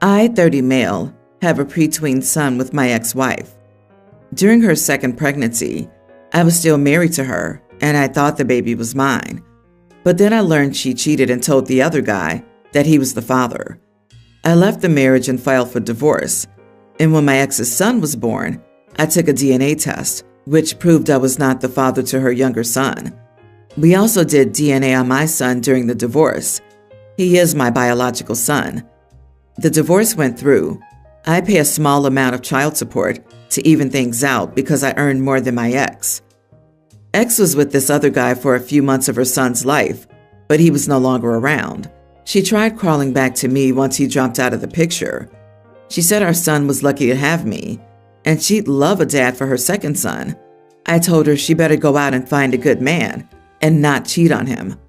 I, 30 male, have a preteen son with my ex-wife. During her second pregnancy, I was still married to her, and I thought the baby was mine. But then I learned she cheated and told the other guy that he was the father. I left the marriage and filed for divorce. And when my ex's son was born, I took a DNA test, which proved I was not the father to her younger son. We also did DNA on my son during the divorce. He is my biological son. The divorce went through. I pay a small amount of child support to even things out because I earned more than my ex. Ex was with this other guy for a few months of her son's life, but he was no longer around. She tried crawling back to me once he dropped out of the picture. She said our son was lucky to have me, and she'd love a dad for her second son. I told her she better go out and find a good man and not cheat on him.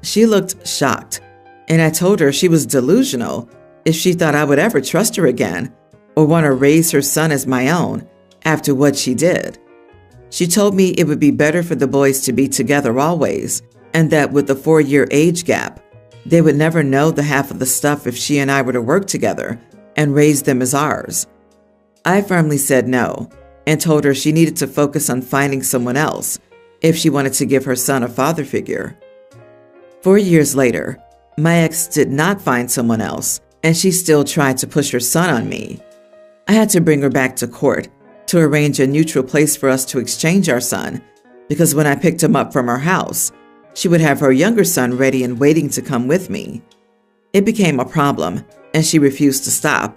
She looked shocked, and I told her she was delusional if she thought I would ever trust her again or want to raise her son as my own after what she did. She told me it would be better for the boys to be together always, and that with the 4-year age gap, they would never know the half of the stuff if she and I were to work together and raise them as ours. I firmly said no and told her she needed to focus on finding someone else if she wanted to give her son a father figure. 4 years later, my ex did not find someone else, and she still tried to push her son on me. I had to bring her back to court to arrange a neutral place for us to exchange our son, because when I picked him up from her house, she would have her younger son ready and waiting to come with me. It became a problem, and she refused to stop,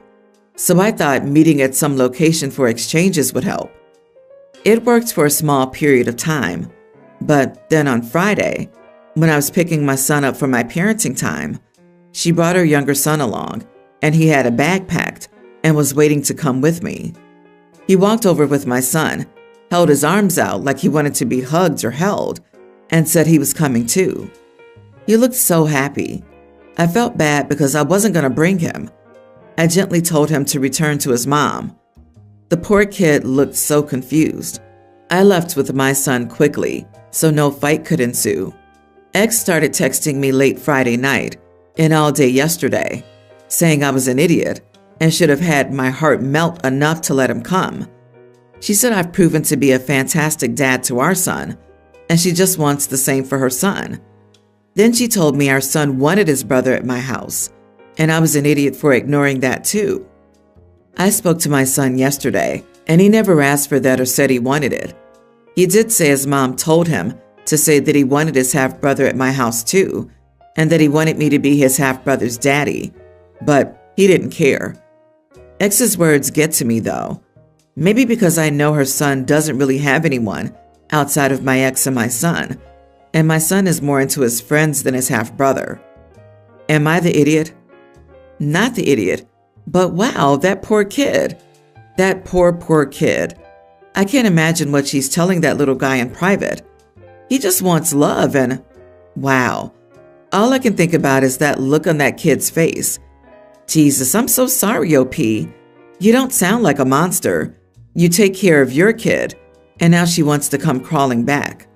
so I thought meeting at some location for exchanges would help. It worked for a small period of time, but then on Friday, when I was picking my son up for my parenting time, she brought her younger son along, and he had a bag packed and was waiting to come with me. He walked over with my son, held his arms out like he wanted to be hugged or held, and said he was coming too. He looked so happy. I felt bad because I wasn't going to bring him. I gently told him to return to his mom. The poor kid looked so confused. I left with my son quickly, so no fight could ensue. Ex started texting me late Friday night and all day yesterday, saying I was an idiot and should have had my heart melt enough to let him come. She said I've proven to be a fantastic dad to our son, and she just wants the same for her son. Then she told me our son wanted his brother at my house, and I was an idiot for ignoring that too. I spoke to my son yesterday, and he never asked for that or said he wanted it. He did say his mom told him to say that he wanted his half-brother at my house too, and that he wanted me to be his half-brother's daddy, but he didn't care. Ex's words get to me though, maybe because I know her son doesn't really have anyone outside of my ex and my son is more into his friends than his half-brother. Am I the idiot? Not the idiot, but wow, that poor kid. That poor kid. I can't imagine what she's telling that little guy in private. He just wants love and wow. All I can think about is that look on that kid's face. Jesus, I'm so sorry, OP. You don't sound like a monster. You take care of your kid, and now she wants to come crawling back.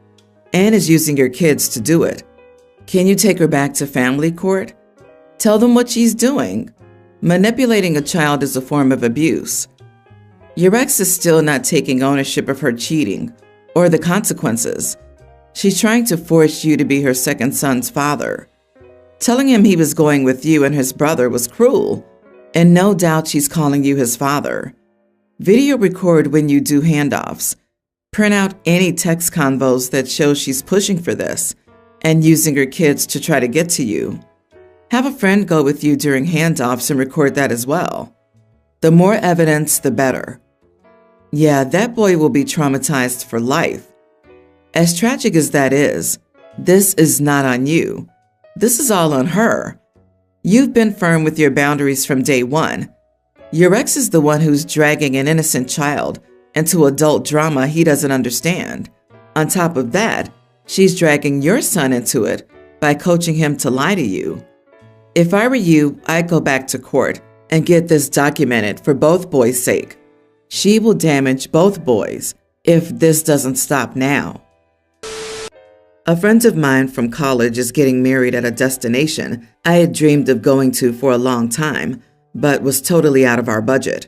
And is using your kids to do it. Can you take her back to family court? Tell them what she's doing. Manipulating a child is a form of abuse. Your ex is still not taking ownership of her cheating or the consequences. She's trying to force you to be her second son's father. Telling him he was going with you and his brother was cruel, and no doubt she's calling you his father. Video record when you do handoffs. Print out any text convos that show she's pushing for this and using her kids to try to get to you. Have a friend go with you during handoffs and record that as well. The more evidence, the better. Yeah, that boy will be traumatized for life. As tragic as that is, this is not on you. This is all on her. You've been firm with your boundaries from day one. Your ex is the one who's dragging an innocent child into adult drama he doesn't understand. On top of that, she's dragging your son into it by coaching him to lie to you. If I were you, I'd go back to court and get this documented for both boys' sake. She will damage both boys if this doesn't stop now. A friend of mine from college is getting married at a destination I had dreamed of going to for a long time, but was totally out of our budget.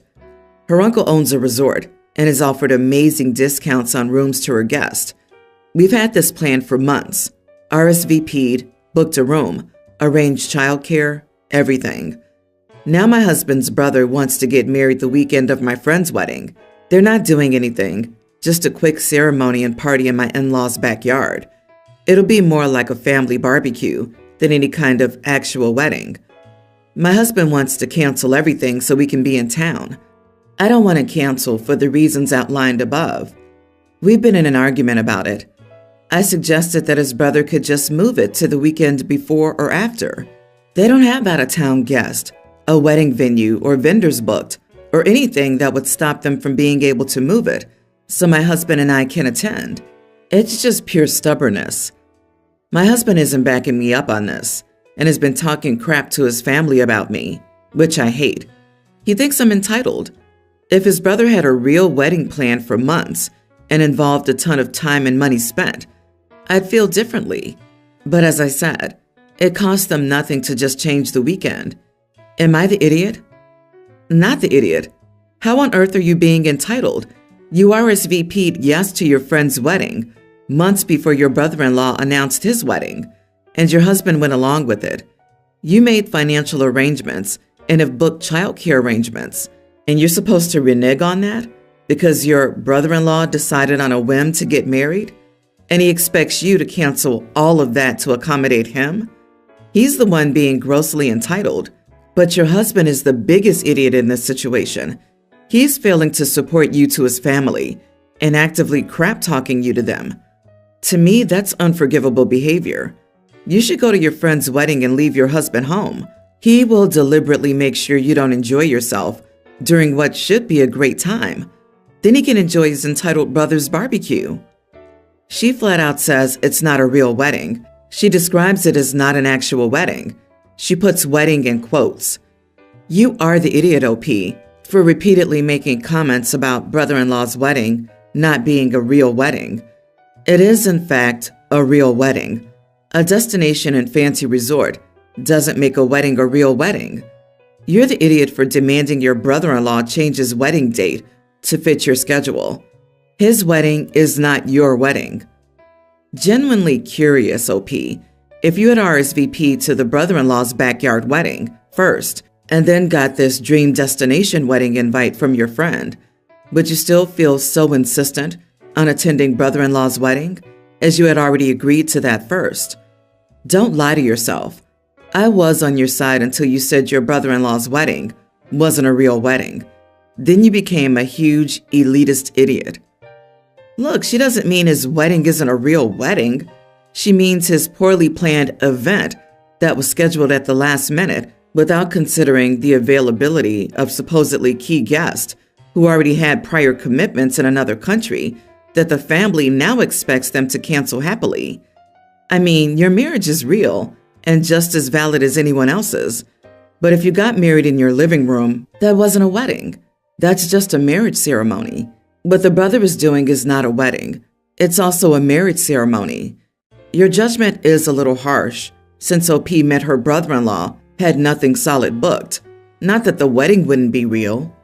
Her uncle owns a resort and has offered amazing discounts on rooms to her guests. We've had this planned for months. RSVP'd, booked a room, arranged childcare, everything. Now my husband's brother wants to get married the weekend of my friend's wedding. They're not doing anything, just a quick ceremony and party in my in-laws' backyard. It'll be more like a family barbecue than any kind of actual wedding. My husband wants to cancel everything so we can be in town. I don't want to cancel for the reasons outlined above. We've been in an argument about it. I suggested that his brother could just move it to the weekend before or after. They don't have out-of-town guests, a wedding venue, or vendors booked, or anything that would stop them from being able to move it, so my husband and I can attend. It's just pure stubbornness. My husband isn't backing me up on this, and has been talking crap to his family about me, which I hate. He thinks I'm entitled. If his brother had a real wedding planned for months and involved a ton of time and money spent, I'd feel differently. But as I said, it cost them nothing to just change the weekend. Am I the idiot? Not the idiot. How on earth are you being entitled? You RSVP'd yes to your friend's wedding months before your brother-in-law announced his wedding, and your husband went along with it. You made financial arrangements and have booked childcare arrangements, and you're supposed to renege on that because your brother-in-law decided on a whim to get married, and he expects you to cancel all of that to accommodate him? He's the one being grossly entitled, but your husband is the biggest idiot in this situation. He's failing to support you to his family and actively crap-talking you to them. To me, that's unforgivable behavior. You should go to your friend's wedding and leave your husband home. He will deliberately make sure you don't enjoy yourself during what should be a great time. Then he can enjoy his entitled brother's barbecue. She flat out says it's not a real wedding. She describes it as not an actual wedding. She puts wedding in quotes. You are the idiot, OP, for repeatedly making comments about brother-in-law's wedding not being a real wedding. It is, in fact, a real wedding. A destination and fancy resort doesn't make a wedding a real wedding. You're the idiot for demanding your brother-in-law change his wedding date to fit your schedule. His wedding is not your wedding. Genuinely curious, OP, if you had RSVP'd to the brother-in-law's backyard wedding first and then got this dream destination wedding invite from your friend, would you still feel so insistent on attending brother-in-law's wedding as you had already agreed to that first? Don't lie to yourself. I was on your side until you said your brother-in-law's wedding wasn't a real wedding. Then you became a huge elitist idiot. Look, she doesn't mean his wedding isn't a real wedding. She means his poorly planned event that was scheduled at the last minute without considering the availability of supposedly key guests who already had prior commitments in another country that the family now expects them to cancel happily. I mean, your marriage is real and just as valid as anyone else's. But if you got married in your living room, that wasn't a wedding. That's just a marriage ceremony. What the brother is doing is not a wedding. It's also a marriage ceremony. Your judgment is a little harsh, since OP meant her brother-in-law had nothing solid booked. Not that the wedding wouldn't be real.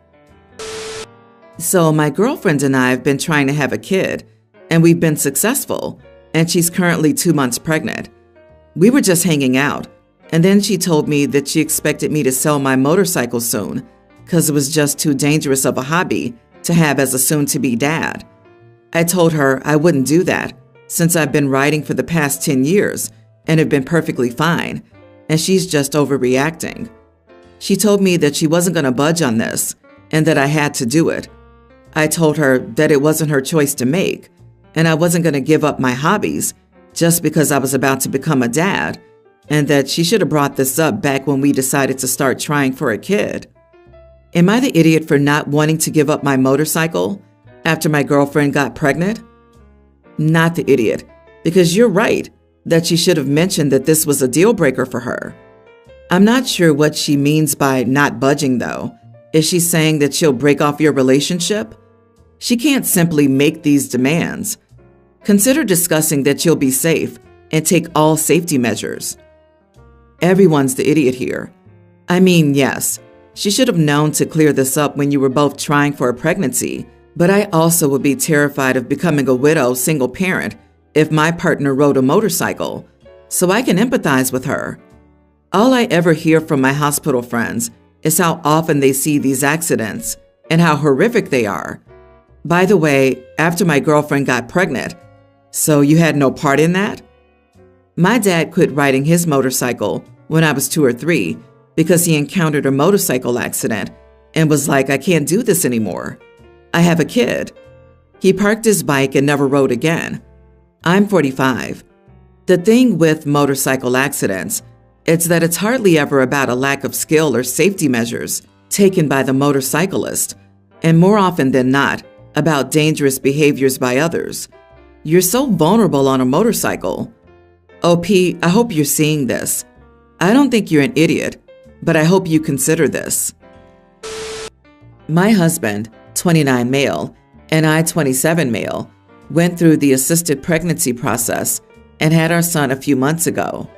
So my girlfriend and I have been trying to have a kid, and we've been successful, and she's currently 2 months pregnant. We were just hanging out, and then she told me that she expected me to sell my motorcycle soon, because it was just too dangerous of a hobby to have as a soon-to-be dad. I told her I wouldn't do that, since I've been riding for the past 10 years and have been perfectly fine, and she's just overreacting. She told me that she wasn't going to budge on this and that I had to do it. I told her that it wasn't her choice to make, and I wasn't going to give up my hobbies just because I was about to become a dad, and that she should have brought this up back when we decided to start trying for a kid. Am I the idiot for not wanting to give up my motorcycle after my girlfriend got pregnant? Not the idiot, because you're right that she should have mentioned that this was a deal breaker for her. I'm not sure what she means by not budging, though. Is she saying that she'll break off your relationship? She can't simply make these demands. Consider discussing that you'll be safe and take all safety measures. Everyone's the idiot here. I mean, yes, She should have known to clear this up when you were both trying for a pregnancy, but I also would be terrified of becoming a widow single parent if my partner rode a motorcycle, so I can empathize with her. All I ever hear from my hospital friends is how often they see these accidents and how horrific they are. By the way, after my girlfriend got pregnant, so you had no part in that? My dad quit riding his motorcycle when I was 2 or 3 because he encountered a motorcycle accident and was like, I can't do this anymore. I have a kid. He parked his bike and never rode again. I'm 45. The thing with motorcycle accidents is that it's hardly ever about a lack of skill or safety measures taken by the motorcyclist, and more often than not, about dangerous behaviors by others. You're so vulnerable on a motorcycle. OP, I hope you're seeing this. I don't think you're an idiot, but I hope you consider this. My husband, 29 male, and I, 27 male, went through the assisted pregnancy process and had our son a few months ago.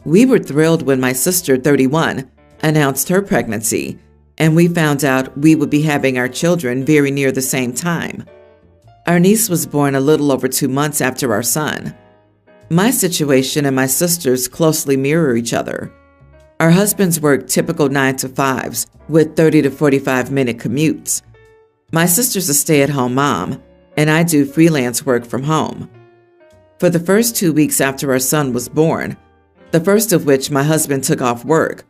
We were thrilled when my sister, 31, announced her pregnancy, and we found out we would be having our children very near the same time. Our niece was born a little over 2 months after our son. My situation and my sister's closely mirror each other. Our husbands work typical 9 to 5s with 30 to 45-minute commutes. My sister's a stay-at-home mom, and I do freelance work from home. For the first 2 weeks after our son was born, the first of which my husband took off work,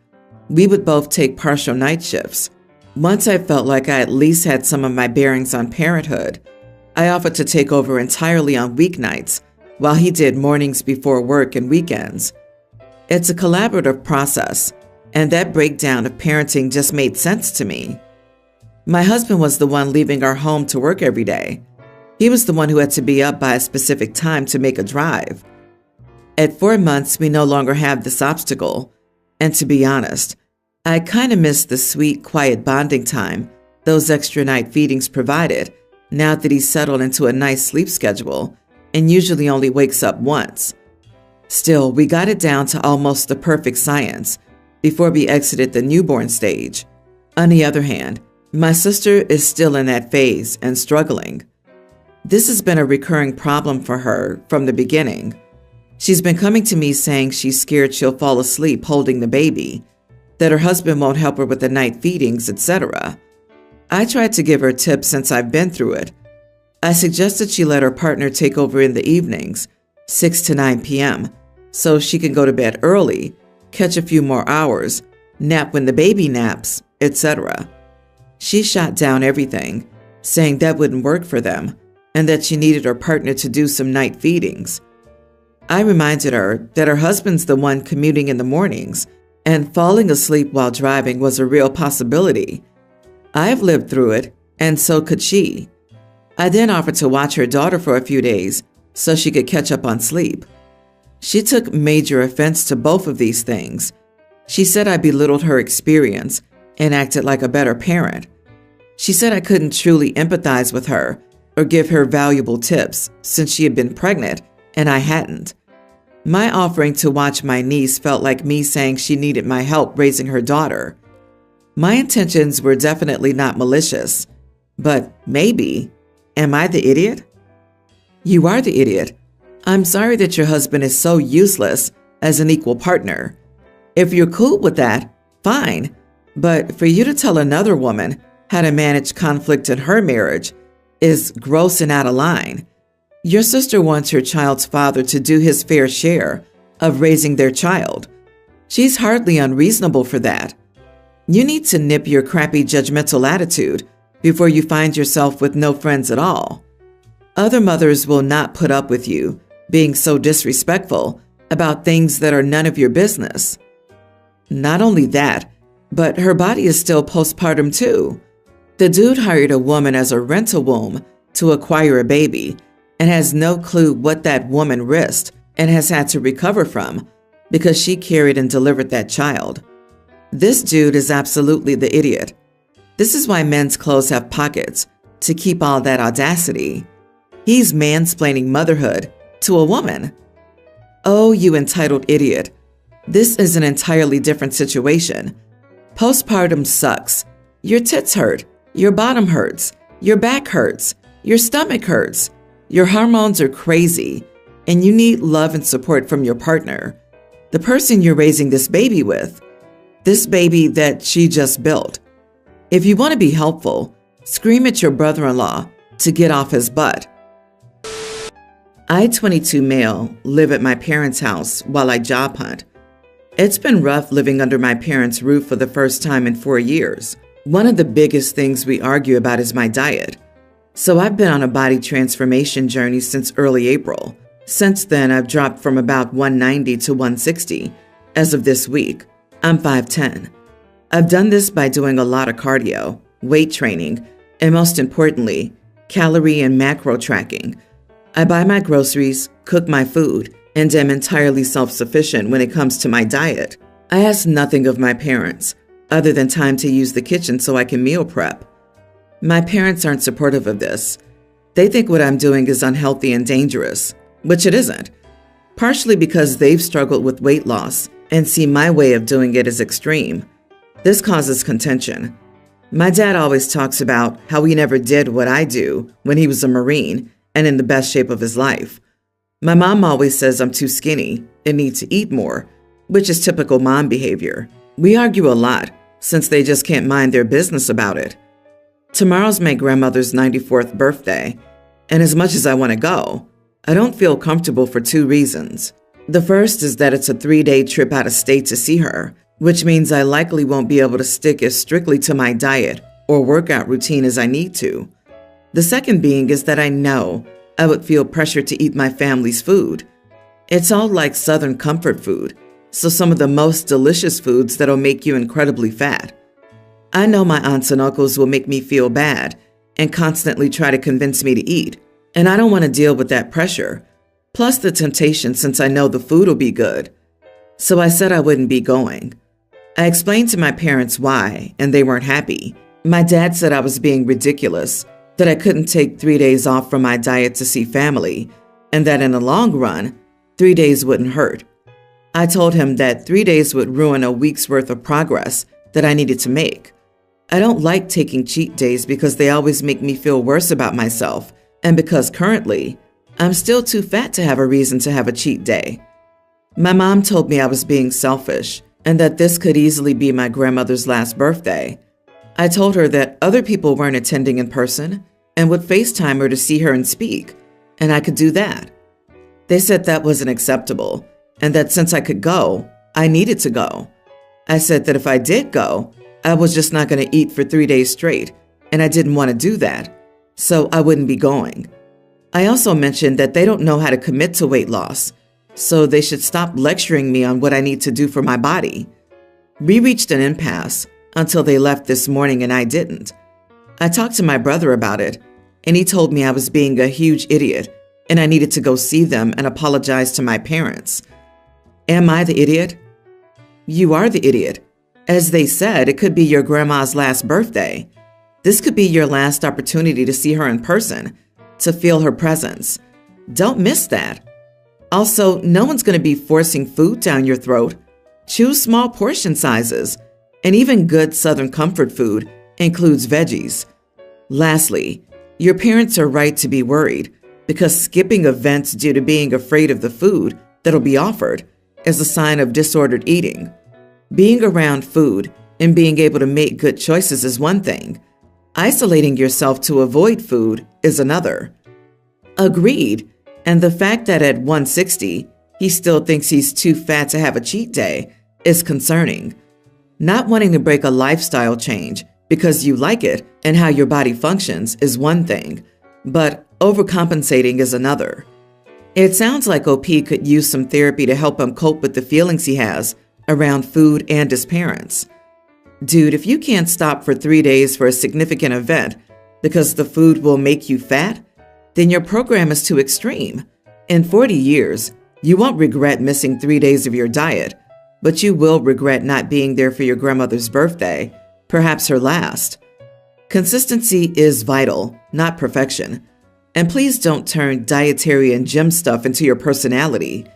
we would both take partial night shifts. Once I felt like I at least had some of my bearings on parenthood, I offered to take over entirely on weeknights while he did mornings before work and weekends. It's a collaborative process, and that breakdown of parenting just made sense to me. My husband was the one leaving our home to work every day. He was the one who had to be up by a specific time to make a drive. At 4 months, we no longer have this obstacle, and to be honest, I kind of miss the sweet, quiet bonding time those extra night feedings provided now that he's settled into a nice sleep schedule and usually only wakes up once. Still, we got it down to almost the perfect science before we exited the newborn stage. On the other hand, my sister is still in that phase and struggling. This has been a recurring problem for her from the beginning. She's been coming to me saying she's scared she'll fall asleep holding the baby, that her husband won't help her with the night feedings, etc. I tried to give her tips since I've been through it. I suggested she let her partner take over in the evenings, 6 to 9 p.m., so she can go to bed early, catch a few more hours, nap when the baby naps, etc. She shot down everything, saying that wouldn't work for them and that she needed her partner to do some night feedings. I reminded her that her husband's the one commuting in the mornings, and falling asleep while driving was a real possibility. I've lived through it, and so could she. I then offered to watch her daughter for a few days so she could catch up on sleep. She took major offense to both of these things. She said I belittled her experience and acted like a better parent. She said I couldn't truly empathize with her or give her valuable tips since she had been pregnant and I hadn't. My offering to watch my niece felt like me saying she needed my help raising her daughter. My intentions were definitely not malicious, but maybe, am I the idiot? You are the idiot. I'm sorry that your husband is so useless as an equal partner. If you're cool with that, fine. But for you to tell another woman how to manage conflict in her marriage is gross and out of line. Your sister wants her child's father to do his fair share of raising their child. She's hardly unreasonable for that. You need to nip your crappy judgmental attitude before you find yourself with no friends at all. Other mothers will not put up with you being so disrespectful about things that are none of your business. Not only that, but her body is still postpartum too. The dude hired a woman as a rental womb to acquire a baby and has no clue what that woman risked and has had to recover from because she carried and delivered that child. This dude is absolutely the idiot. This is why men's clothes have pockets, to keep all that audacity. He's mansplaining motherhood to a woman. Oh, you entitled idiot. This is an entirely different situation. Postpartum sucks. Your tits hurt. Your bottom hurts. Your back hurts. Your stomach hurts. Your hormones are crazy, and you need love and support from your partner, the person you're raising this baby with, this baby that she just built. If you want to be helpful, scream at your brother-in-law to get off his butt. I, 22 male, live at my parents' house while I job hunt. It's been rough living under my parents' roof for the first time in 4 years. One of the biggest things we argue about is my diet. So I've been on a body transformation journey since early April. Since then, I've dropped from about 190 to 160. As of this week, I'm 5'10". I've done this by doing a lot of cardio, weight training, and most importantly, calorie and macro tracking. I buy my groceries, cook my food, and am entirely self-sufficient when it comes to my diet. I ask nothing of my parents, other than time to use the kitchen so I can meal prep. My parents aren't supportive of this. They think what I'm doing is unhealthy and dangerous, which it isn't, partially because they've struggled with weight loss and see my way of doing it as extreme. This causes contention. My dad always talks about how he never did what I do when he was a Marine and in the best shape of his life. My mom always says I'm too skinny and need to eat more, which is typical mom behavior. We argue a lot since they just can't mind their business about it. Tomorrow's my grandmother's 94th birthday, and as much as I want to go, I don't feel comfortable for 2 reasons. The first is that it's a 3-day trip out of state to see her, which means I likely won't be able to stick as strictly to my diet or workout routine as I need to. The second being is that I know I would feel pressure to eat my family's food. It's all like Southern comfort food, so some of the most delicious foods that'll make you incredibly fat. I know my aunts and uncles will make me feel bad and constantly try to convince me to eat, and I don't want to deal with that pressure, plus the temptation since I know the food will be good. So I said I wouldn't be going. I explained to my parents why, and they weren't happy. My dad said I was being ridiculous, that I couldn't take 3 days off from my diet to see family, and that in the long run, 3 days wouldn't hurt. I told him that 3 days would ruin a week's worth of progress that I needed to make. I don't like taking cheat days because they always make me feel worse about myself, and because currently, I'm still too fat to have a reason to have a cheat day. My mom told me I was being selfish and that this could easily be my grandmother's last birthday. I told her that other people weren't attending in person and would FaceTime her to see her and speak, and I could do that. They said that wasn't acceptable, and that since I could go, I needed to go. I said that if I did go, I was just not going to eat for 3 days straight, and I didn't want to do that, so I wouldn't be going. I also mentioned that they don't know how to commit to weight loss, so they should stop lecturing me on what I need to do for my body. We reached an impasse until they left this morning and I didn't. I talked to my brother about it, and he told me I was being a huge idiot and I needed to go see them and apologize to my parents. Am I the idiot? You are the idiot. As they said, it could be your grandma's last birthday. This could be your last opportunity to see her in person, to feel her presence. Don't miss that. Also, no one's going to be forcing food down your throat. Choose small portion sizes, and even good Southern comfort food includes veggies. Lastly, your parents are right to be worried because skipping events due to being afraid of the food that'll be offered is a sign of disordered eating. Being around food and being able to make good choices is one thing. Isolating yourself to avoid food is another. Agreed. And the fact that at 160, he still thinks he's too fat to have a cheat day is concerning. Not wanting to break a lifestyle change because you like it and how your body functions is one thing, but overcompensating is another. It sounds like OP could use some therapy to help him cope with the feelings he has around food and his parents. Dude, if you can't stop for 3 days for a significant event because the food will make you fat, then your program is too extreme. In 40 years, you won't regret missing 3 days of your diet, but you will regret not being there for your grandmother's birthday, perhaps her last. Consistency is vital, not perfection. And please don't turn dietary and gym stuff into your personality.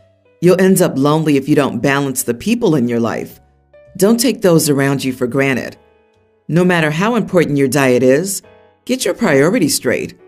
You'll end up lonely if you don't balance the people in your life. Don't take those around you for granted. No matter how important your diet is, get your priorities straight.